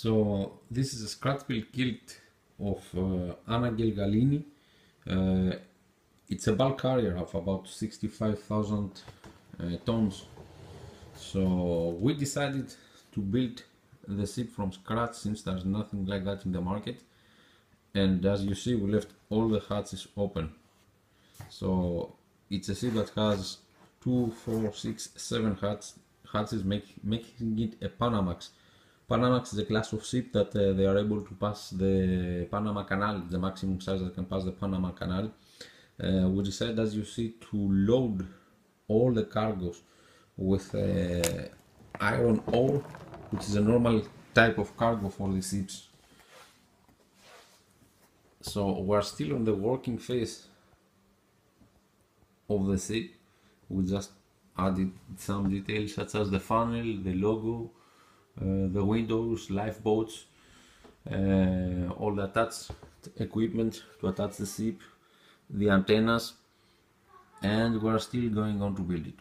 So this is a scratch build kit of Anagel Galini. Uh, it's a bulk carrier of about 65,000 tons. So we decided to build the ship from scratch since there's nothing like that in the market. And as you see, we left all the hatches open. So it's a ship that has 2, 4, 6, 7 hatches, making it a Panamax. Panamax is a class of ship that they are able to pass the Panama Canal, the maximum size that can pass the Panama Canal. We decided, as you see, to load all the cargoes with iron ore, which is a normal type of cargo for the ships. So we're still on the working phase of the ship. We just added some details such as the funnel, the logo, the windows, lifeboats, all the attached equipment to attach the ship, the antennas, and we're still going on to build it.